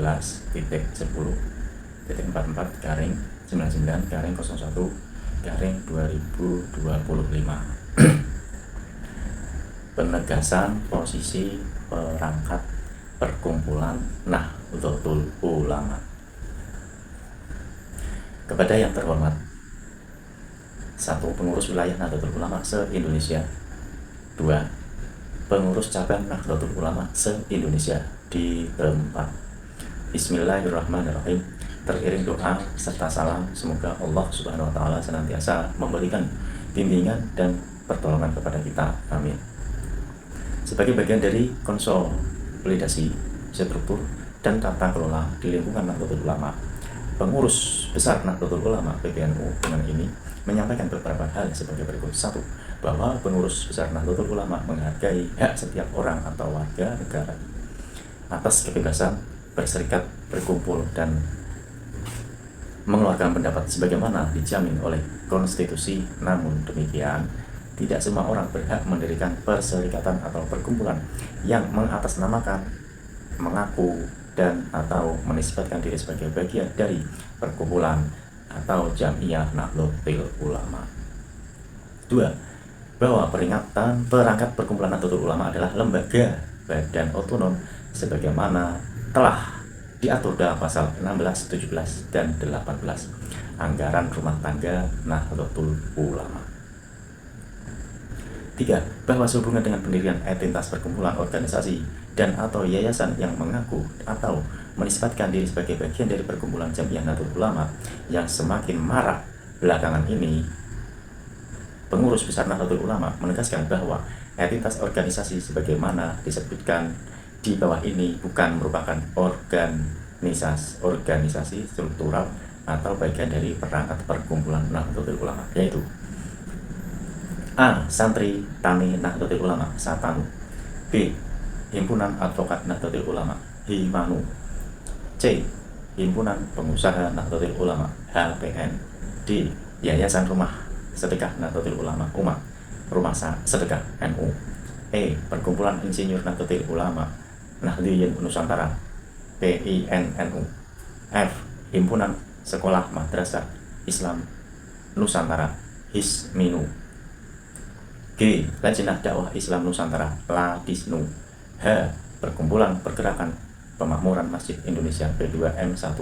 11-44-99-01-2025. Penegasan posisi perangkat perkumpulan Nahdlatul Ulama. Kepada yang terhormat 1. Pengurus wilayah Nahdlatul Ulama se-Indonesia. 2. Pengurus cabang Nahdlatul Ulama se-Indonesia di tempat. Bismillahirrahmanirrahim. Teriring doa serta salam, semoga Allah Subhanahu wa Ta'ala senantiasa memberikan bimbingan dan pertolongan kepada kita. Amin. Sebagai bagian dari konsolidasi, struktur, dan tata kelola di lingkungan Nahdlatul Ulama, pengurus besar Nahdlatul Ulama PBNU dengan ini menyampaikan beberapa hal sebagai berikut. 1. Bahwa pengurus besar Nahdlatul Ulama menghargai hak setiap orang atau warga negara atas kebebasan berserikat, berkumpul, dan mengeluarkan pendapat sebagaimana dijamin oleh konstitusi. Namun demikian, tidak semua orang berhak mendirikan perserikatan atau perkumpulan yang mengatasnamakan, mengaku, dan atau menisbatkan diri sebagai bagian dari perkumpulan atau Jam'iyah Nahdlatul Ulama. 2. Bahwa perangkat perkumpulan Nahdlatul Ulama adalah lembaga badan otonom sebagaimana telah diatur dalam pasal 16, 17, dan 18 Anggaran Rumah Tangga Nahdlatul Ulama. 3. Bahwa sehubungan dengan pendirian entitas perkumpulan, organisasi, dan atau yayasan yang mengaku atau menisbatkan diri sebagai bagian dari perkumpulan Jam'iyah Nahdlatul Ulama yang semakin marak belakangan ini, pengurus besar Nahdlatul Ulama menegaskan bahwa entitas organisasi sebagaimana disebutkan di bawah ini bukan merupakan organisasi struktural atau bagian dari perangkat perkumpulan Nahdlatul Ulama, yaitu A. Santri Tani Nahdlatul Ulama Satanu. B. Himpunan Advokat Nahdlatul Ulama Himanu. C. Himpunan Pengusaha Nahdlatul Ulama HPN. D. Yayasan Rumah Sedekah Nahdlatul Ulama Umat Rumah Sedekah NU. E. Perkumpulan Insinyur Nahdlatul Ulama Nahdliyin Nusantara PINNU. F. Himpunan Sekolah Madrasah Islam Nusantara HISMINU. G. Lajnah Dakwah Islam Nusantara LADISNU. H. Perkumpulan Pergerakan Pemakmuran Masjid Indonesia P2M1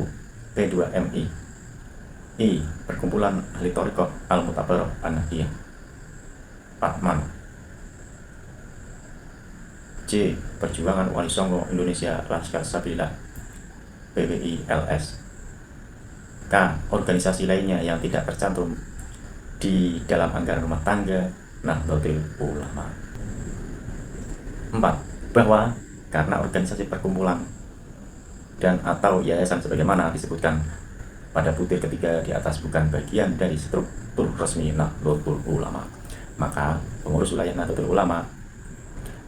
P2MI. I. Perkumpulan Ahli Thariqah Al-Mutabarrok An-Nahdiyah PATMAN. J. Perjuangan Wali Songo Indonesia Laskar Sabilillah PWI-LS. K. Organisasi lainnya yang tidak tercantum di dalam anggaran rumah tangga Nahdlatul Ulama. 4. Bahwa karena organisasi perkumpulan dan atau yayasan sebagaimana disebutkan pada butir ketiga di atas bukan bagian dari struktur resmi Nahdlatul Ulama, maka pengurus wilayah Nahdlatul Ulama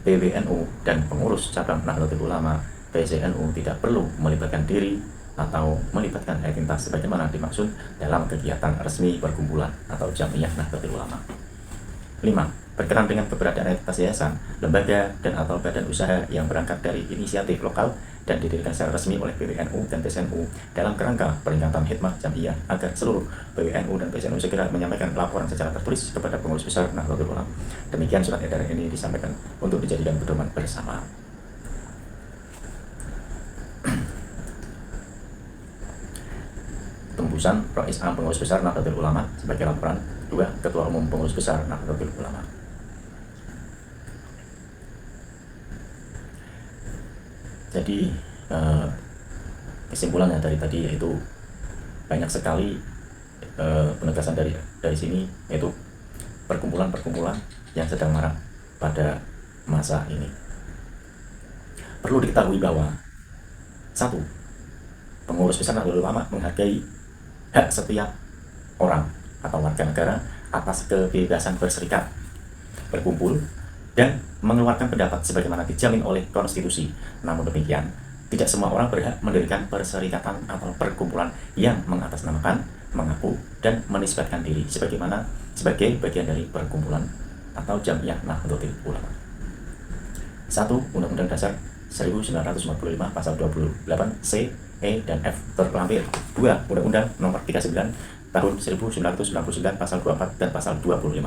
PBNU dan pengurus cabang Nahdlatul Ulama PCNU tidak perlu melibatkan diri atau melibatkan entitas sebagaimana dimaksud dalam kegiatan resmi perkumpulan atau Jam'iyah Nahdlatul Ulama. 5. Berkenaan dengan keberadaan entitas yayasan, lembaga, dan atau badan usaha yang berangkat dari inisiatif lokal dan didirikan secara resmi oleh PBNU dan PCNU dalam kerangka peringatan khidmat Jam'iyah, agar seluruh PBNU dan PCNU segera menyampaikan laporan secara tertulis kepada pengurus besar Nahdlatul Ulama. Demikian surat edaran ini disampaikan untuk dijadikan pedoman bersama. Tembusan Rais Am Pengurus Besar Nahdlatul Ulama sebagai laporan. 2. Ketua Umum Pengurus Besar Nahdlatul Ulama. Jadi kesimpulannya dari tadi yaitu banyak sekali penegasan dari sini, yaitu perkumpulan-perkumpulan yang sedang marak pada masa ini. Perlu diketahui bahwa 1. Pengurus besar Nahdlatul Ulama menghargai hak setiap orang atau warga negara atas kebebasan berserikat, berkumpul, dan mengeluarkan pendapat sebagaimana dijamin oleh konstitusi. Namun demikian, tidak semua orang berhak mendirikan perserikatan atau perkumpulan yang mengatasnamakan, mengaku, dan menisbatkan diri sebagai bagian dari perkumpulan atau Jam'iyah Nahdlatul Ulama. 1. Undang-Undang Dasar 1945 pasal 28 C, E, dan F terlampir. 2. Undang-Undang Nomor 39 Tahun 1999 pasal 24 dan pasal 25.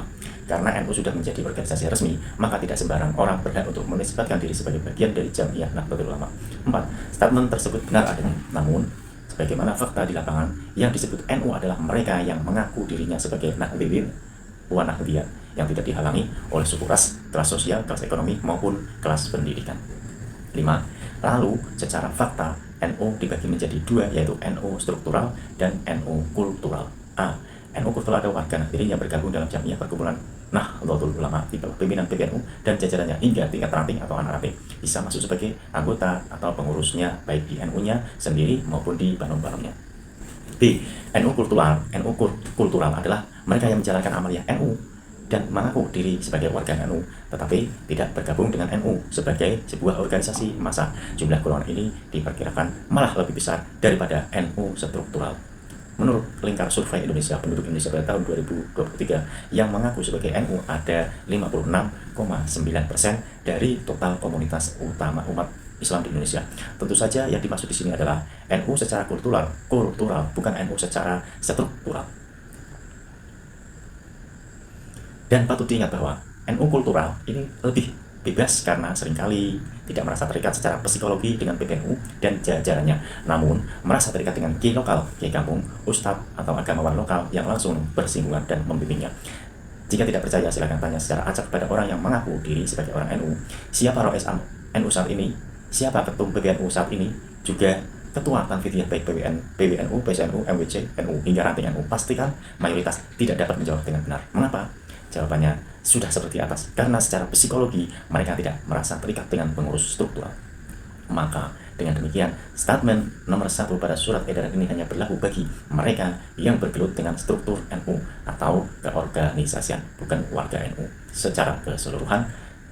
Karena NU sudah menjadi organisasi resmi, maka tidak sembarang orang berhak untuk menisbatkan diri sebagai bagian dari Jamiah Nahdlatul Ulama. 4. Statement tersebut benar adanya, namun sebagaimana fakta di lapangan, yang disebut NU adalah mereka yang mengaku dirinya sebagai Nahdliyin wa Nahdliyat yang tidak dihalangi oleh suku ras, kelas sosial, kelas ekonomi, maupun kelas pendidikan. 5. Lalu, secara fakta, NU dibagi menjadi dua, yaitu NU struktural dan NU kultural. A. NU kultural adalah warga Nahdliyin yang bergabung dalam Jamiah Perkumpulan Nahdlatul Ulama di bawah pimpinan PBNU dan jajarannya hingga tingkat ranting atau anak ranting, bisa masuk sebagai anggota atau pengurusnya baik di NU-nya sendiri maupun di banom-banomnya. B. NU kultural adalah mereka yang menjalankan amaliyah NU dan mengaku diri sebagai warga NU, tetapi tidak bergabung dengan NU sebagai sebuah organisasi massa. Jumlah golongan ini diperkirakan malah lebih besar daripada NU struktural. Menurut Lingkar Survei Indonesia Penduduk Indonesia pada tahun 2023, yang mengaku sebagai NU ada 56,9% dari total komunitas utama umat Islam di Indonesia. Tentu saja yang dimaksud di sini adalah NU secara kultural, bukan NU secara struktural. Dan patut diingat bahwa NU kultural ini lebih bebas karena seringkali tidak merasa terikat secara psikologi dengan PBNU dan jajarannya, namun merasa terikat dengan kiai lokal, kiai kampung, ustadz atau agamawan lokal yang langsung bersinggungan dan membimbingnya. Jika tidak percaya, silakan tanya secara acak pada orang yang mengaku diri sebagai orang NU. Siapa Rois NU saat ini? Siapa ketum PBNU saat ini? Juga ketua Tanfidiyah baik PBNU, PSNU, MWC, NU, hingga ranting NU. Pastikan mayoritas tidak dapat menjawab dengan benar. Mengapa? Jawabannya sudah seperti atas, karena secara psikologi mereka tidak merasa terikat dengan pengurus struktural. Maka dengan demikian, statement nomor 1 pada surat edaran ini hanya berlaku bagi mereka yang bergelut dengan struktur NU atau keorganisasian, bukan warga NU secara keseluruhan.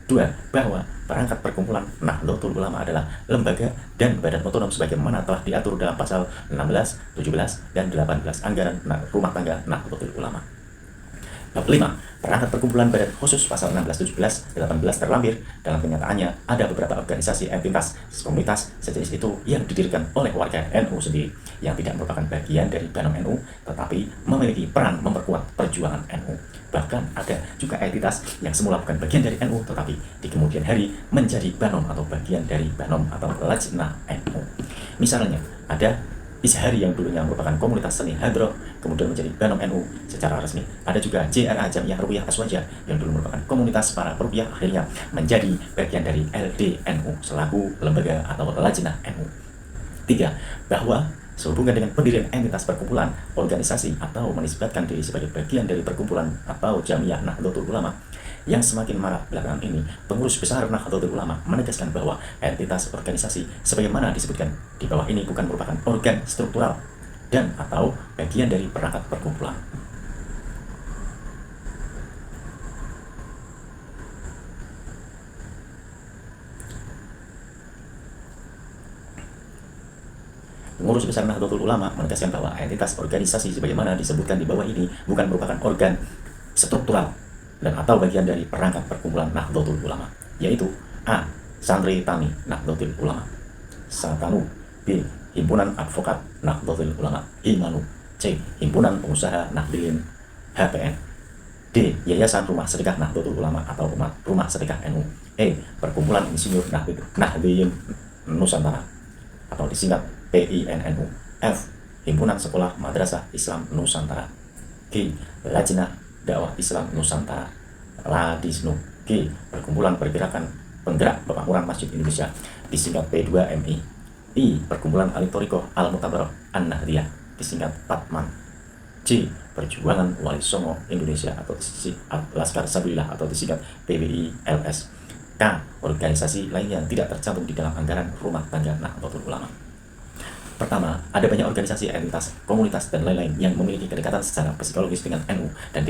2. Bahwa perangkat perkumpulan Nahdlatul Ulama adalah lembaga dan badan otonom sebagaimana telah diatur dalam pasal 16, 17, dan 18 anggaran rumah tangga Nahdlatul Ulama. 5. Perangkat perkumpulan badan khusus pasal 16, 17, 18 terlampir. Dalam kenyataannya, ada beberapa organisasi, entitas, komunitas sejenis itu yang didirikan oleh warga NU sendiri, yang tidak merupakan bagian dari banom NU, tetapi memiliki peran memperkuat perjuangan NU. Bahkan ada juga entitas yang semula bukan bagian dari NU, tetapi di kemudian hari menjadi banom atau bagian dari banom atau lajnah NU. Misalnya, ada Izhari yang dulunya merupakan komunitas seni hadroh, kemudian menjadi banom NU secara resmi. Ada juga JRA Jamiah Ruqyah Aswaja yang dulu merupakan komunitas para peruqyah, akhirnya menjadi bagian dari LDNU selaku lembaga atau lajnah NU. 3. Bahwa sehubungan dengan pendirian entitas perkumpulan, organisasi, atau menisbatkan diri sebagai bagian dari perkumpulan atau Jamiah Nahdlatul Ulama yang semakin marak belakangan ini, pengurus besar Nahdlatul Ulama menegaskan bahwa entitas organisasi sebagaimana disebutkan di bawah ini bukan merupakan organ struktural dan atau bagian dari perangkat perkumpulan. Pengurus besar Nahdlatul Ulama menegaskan bahwa entitas organisasi sebagaimana disebutkan di bawah ini bukan merupakan organ struktural dan atau bagian dari perangkat perkumpulan Nahdlatul Ulama, yaitu A. Santri Tani Nahdlatul Ulama, Satanu. B. Himpunan Advokat Nahdlatul Ulama, Himanu. C. Himpunan Pengusaha Nahdliyin, HPN. D. Yayasan Rumah Sedekah Nahdlatul Ulama atau Rumah Sedekah NU. E. Perkumpulan Insinyur Nahdliyin Nusantara atau disingkat PINNU. F. Himpunan Sekolah Madrasah Islam Nusantara. G. Lajnah Dakwah Islam Nusantara, Ladisnu. G. Perkumpulan Pergerakan Penggerak Pemakmuran Masjid Indonesia, disingkat P2MI. I. Perkumpulan Al-Thariqah Al-Mutabarak An-Nahdliyah, disingkat PATMAN. C. Perjuangan Wali Songo Indonesia atau Laskar Sabilillah atau disingkat PBI-LS. K. Organisasi lainnya yang tidak tercantum di dalam anggaran rumah tangga Nahdlatul Ulama. Pertama, ada banyak organisasi, entitas, komunitas, dan lain-lain yang memiliki kedekatan secara psikologis dengan NU dan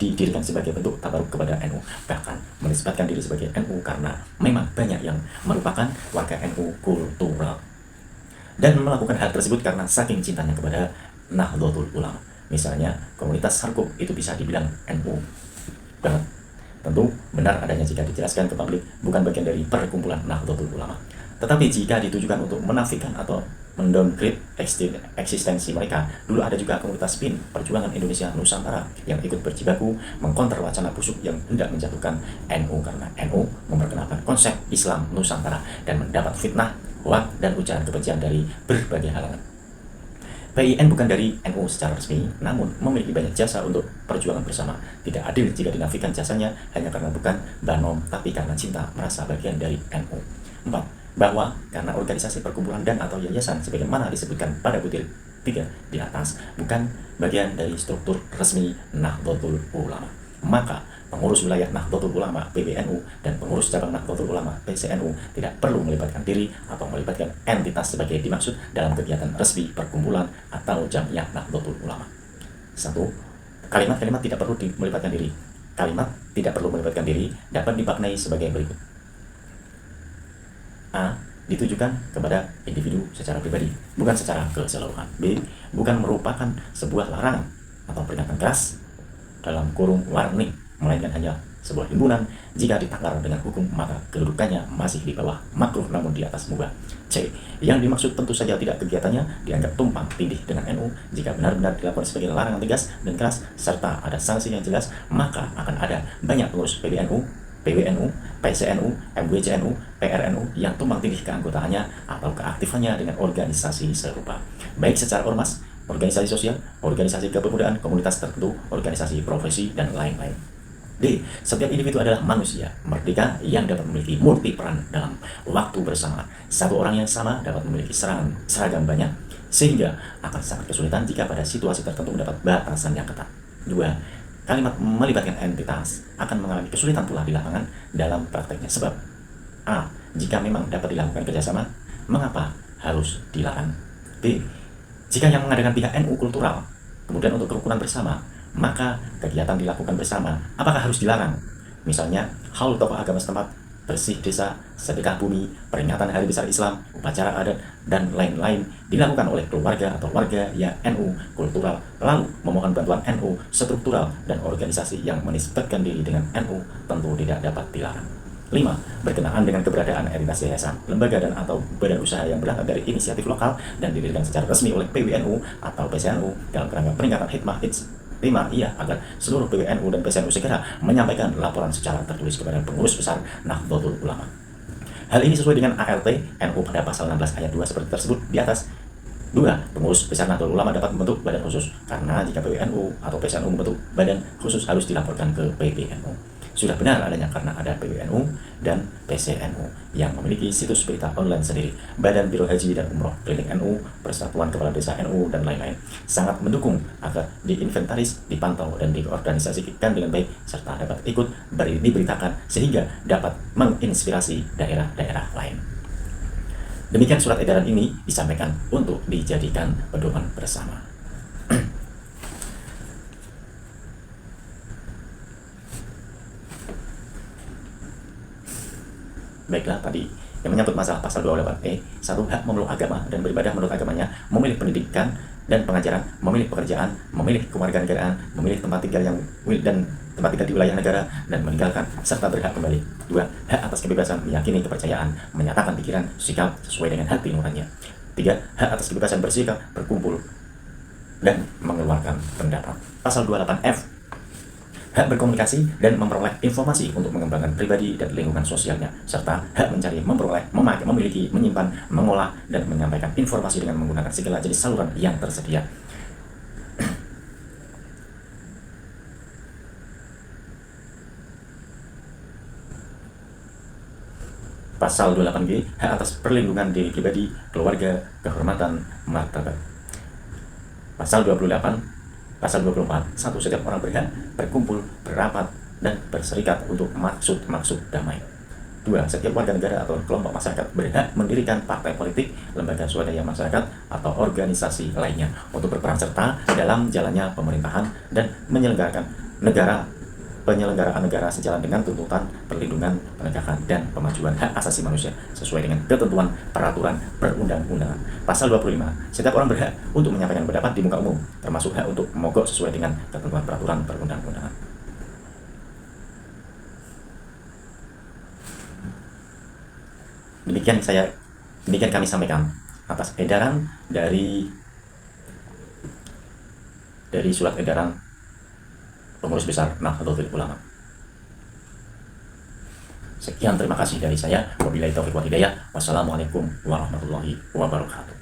didirikan sebagai bentuk tabaruk kepada NU, bahkan menisbatkan diri sebagai NU karena memang banyak yang merupakan warga NU kultural dan melakukan hal tersebut karena saking cintanya kepada Nahdlatul Ulama. Misalnya, komunitas Sarkup itu bisa dibilang NU banget. Tentu benar adanya jika dijelaskan ke publik bukan bagian dari perkumpulan Nahdlatul Ulama. Tetapi jika ditujukan untuk menafikan atau mendowngrade eksistensi mereka, dulu ada juga komunitas PIN Perjuangan Indonesia Nusantara yang ikut berjibaku mengkonter wacana busuk yang hendak menjatuhkan NU karena NU memperkenalkan konsep Islam Nusantara dan mendapat fitnah, hoak, dan ujaran kebencian dari berbagai halangan. PIN bukan dari NU secara resmi, namun memiliki banyak jasa untuk perjuangan bersama. Tidak adil jika dinafikan jasanya hanya karena bukan banom, tapi karena cinta merasa bagian dari NU. 4. Bahwa karena organisasi perkumpulan dan atau yayasan sebagaimana disebutkan pada butir 3 di atas bukan bagian dari struktur resmi Nahdlatul Ulama, maka pengurus wilayah Nahdlatul Ulama PBNU dan pengurus cabang Nahdlatul Ulama PCNU tidak perlu melibatkan diri atau melibatkan entitas sebagai dimaksud dalam kegiatan resmi perkumpulan atau jamiah Nahdlatul Ulama. 1. Kalimat-kalimat tidak perlu melibatkan diri. Kalimat tidak perlu melibatkan diri dapat dimaknai sebagai berikut. A. Ditujukan kepada individu secara pribadi, bukan secara keseluruhan. B. Bukan merupakan sebuah larangan atau peringatan keras dalam kurung warning, melainkan hanya sebuah himpunan. Jika ditangkar dengan hukum, maka kedudukannya masih di bawah makruh namun di atas mubah. C. Yang dimaksud tentu saja tidak kegiatannya dianggap tumpang tindih dengan NU. Jika benar-benar dilakukan sebagai larangan tegas dan keras serta ada sanksi yang jelas, maka akan ada banyak pengurus PBNU, PWNU, PCNU, MWCNU, PRNU yang tumpang tindih keanggotaannya atau keaktifannya dengan organisasi serupa, baik secara ormas, organisasi sosial, organisasi kepemudaan, komunitas tertentu, organisasi profesi, dan lain-lain. D. Setiap individu adalah manusia merdeka yang dapat memiliki multi peran dalam waktu bersama. Satu orang yang sama dapat memiliki seragam banyak, sehingga akan sangat kesulitan jika pada situasi tertentu mendapat batasan yang ketat. 2. Kalimat melibatkan entitas akan mengalami kesulitan pula di lapangan dalam prakteknya. Sebab A. Jika memang dapat dilakukan kerjasama, mengapa harus dilarang? B. Jika yang mengadakan pihak NU kultural, kemudian untuk kerukunan bersama, maka kegiatan dilakukan bersama, apakah harus dilarang? Misalnya, haul tokoh agama setempat, bersih desa, sedekah bumi, peringatan hari besar Islam, upacara adat, dan lain-lain dilakukan oleh keluarga atau warga yang NU kultural, lalu memohon bantuan NU struktural dan organisasi yang menisbatkan diri dengan NU tentu tidak dapat dilarang. 5. Berkenaan dengan keberadaan entitas yayasan, lembaga dan atau badan usaha yang berangkat dari inisiatif lokal dan didirikan secara resmi oleh PWNU atau PCNU dalam kerangka peningkatan hikmah ia agar seluruh PWNU dan PCNU segera menyampaikan laporan secara tertulis kepada pengurus besar Nahdlatul Ulama. Hal ini sesuai dengan ART NU pada pasal 16 ayat 2 seperti tersebut di atas. 2. Pengurus besar Nahdlatul Ulama dapat membentuk badan khusus, karena jika PWNU atau PCNU membentuk badan khusus harus dilaporkan ke PBNU. Sudah benar adanya karena ada PWNU dan PCNU yang memiliki situs berita online sendiri, Badan Biro Haji dan Umroh, Klinik NU, Persatuan Kepala Desa NU, dan lain-lain. Sangat mendukung agar diinventaris, dipantau, dan diorganisasikan dengan baik, serta dapat ikut diberitakan sehingga dapat menginspirasi daerah-daerah lain. Demikian surat edaran ini disampaikan untuk dijadikan pedoman bersama. Baiklah, tadi yang menyangkut masalah pasal 28E, 1. Hak memeluk agama dan beribadah menurut agamanya, memilih pendidikan dan pengajaran, memilih pekerjaan, memilih kewarganegaraan, memilih tempat tinggal di wilayah negara, dan meninggalkan serta berhak kembali. 2. Hak atas kebebasan meyakini kepercayaan, menyatakan pikiran, sikap sesuai dengan hati nuraninya. 3. Hak atas kebebasan bersikap, berkumpul, dan mengeluarkan pendapat. Pasal 28F, hak berkomunikasi dan memperoleh informasi untuk mengembangkan pribadi dan lingkungan sosialnya, serta hak mencari, memperoleh, memakai, memiliki, menyimpan, mengolah, dan menyampaikan informasi dengan menggunakan segala jenis saluran yang tersedia. Pasal 28G, hak atas perlindungan diri pribadi, keluarga, kehormatan, martabat. Pasal 24, 1. Setiap orang berhak berkumpul, berapat, dan berserikat untuk maksud-maksud damai. 2. Setiap warga negara atau kelompok masyarakat berhak mendirikan partai politik, lembaga swadaya masyarakat, atau organisasi lainnya untuk berperan serta dalam jalannya pemerintahan dan penyelenggaraan negara sejalan dengan tuntutan perlindungan, penegakan, dan pemajuan hak asasi manusia sesuai dengan ketentuan peraturan perundang-undangan. Pasal 25. Setiap orang berhak untuk menyampaikan pendapat di muka umum, termasuk hak untuk mogok sesuai dengan ketentuan peraturan perundang-undangan. Demikian kami sampaikan atas edaran dari surat edaran pengurus besar Nahdlatul Ulama. Sekian, terima kasih dari saya. Wabillahi taufiq wal hidayah. Wassalamualaikum warahmatullahi wabarakatuh.